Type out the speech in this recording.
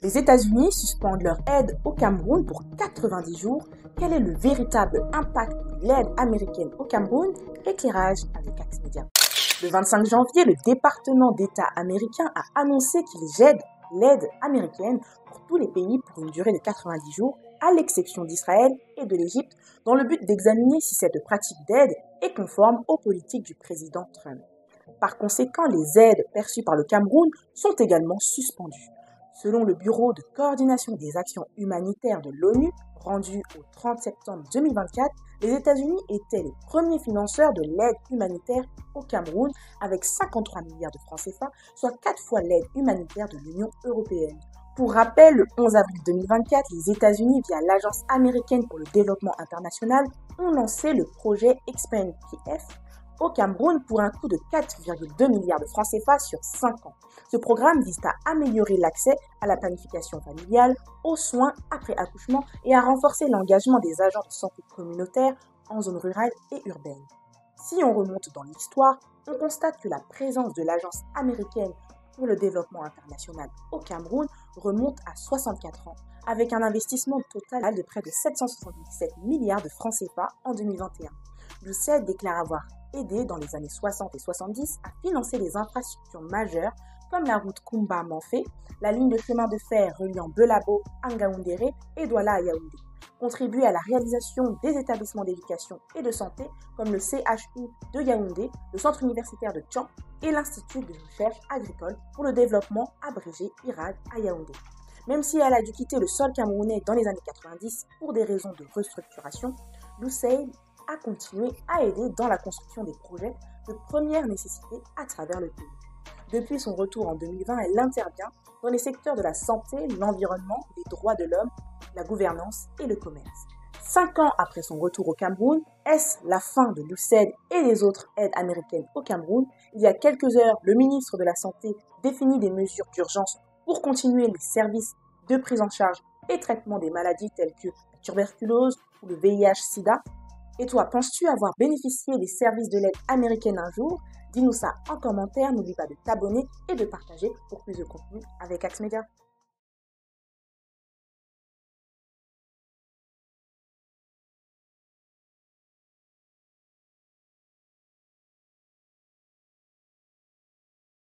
Les États-Unis suspendent leur aide au Cameroun pour 90 jours. Quel est le véritable impact de l'aide américaine au Cameroun? Éclairage avec Axe Media. Le 25 janvier, le département d'État américain a annoncé qu'il gèle l'aide américaine pour tous les pays pour une durée de 90 jours, à l'exception d'Israël et de l'Égypte, dans le but d'examiner si cette pratique d'aide est conforme aux politiques du président Trump. Par conséquent, les aides perçues par le Cameroun sont également suspendues. Selon le Bureau de coordination des actions humanitaires de l'ONU, rendu au 30 septembre 2024, les États-Unis étaient les premiers financeurs de l'aide humanitaire au Cameroun avec 53 milliards de francs CFA, soit 4 fois l'aide humanitaire de l'Union européenne. Pour rappel, le 11 avril 2024, les États-Unis, via l'Agence américaine pour le développement international, ont lancé le projet Expand PF au Cameroun pour un coût de 4,2 milliards de francs CFA sur 5 ans. Ce programme vise à améliorer l'accès à la planification familiale, aux soins après accouchement et à renforcer l'engagement des agents de santé communautaire en zone rurale et urbaine. Si on remonte dans l'histoire, on constate que la présence de l'Agence américaine pour le développement international au Cameroun remonte à 64 ans, avec un investissement total de près de 777 milliards de francs CFA en 2021. L'USAID déclare avoir aidé dans les années 60 et 70 à financer des infrastructures majeures comme la route Kumba-Manfé, la ligne de chemin de fer reliant Belabo à Ngaoundéré et Douala à Yaoundé, contribuer à la réalisation des établissements d'éducation et de santé comme le CHU de Yaoundé, le centre universitaire de Tcham et l'Institut de recherche agricole pour le développement abrégé IRAD à Yaoundé. Même si elle a dû quitter le sol camerounais dans les années 90 pour des raisons de restructuration, l'USAID a continué à aider dans la construction des projets de première nécessité à travers le pays. Depuis son retour en 2020, elle intervient dans les secteurs de la santé, l'environnement, les droits de l'homme, la gouvernance et le commerce. 5 ans après son retour au Cameroun, est-ce la fin de l'USAID et des autres aides américaines au Cameroun? Il y a quelques heures, le ministre de la Santé définit des mesures d'urgence pour continuer les services de prise en charge et traitement des maladies telles que la tuberculose ou le VIH-Sida. Et toi, penses-tu avoir bénéficié des services de l'aide américaine un jour? Dis-nous ça en commentaire, n'oublie pas de t'abonner et de partager pour plus de contenu avec Axe Media.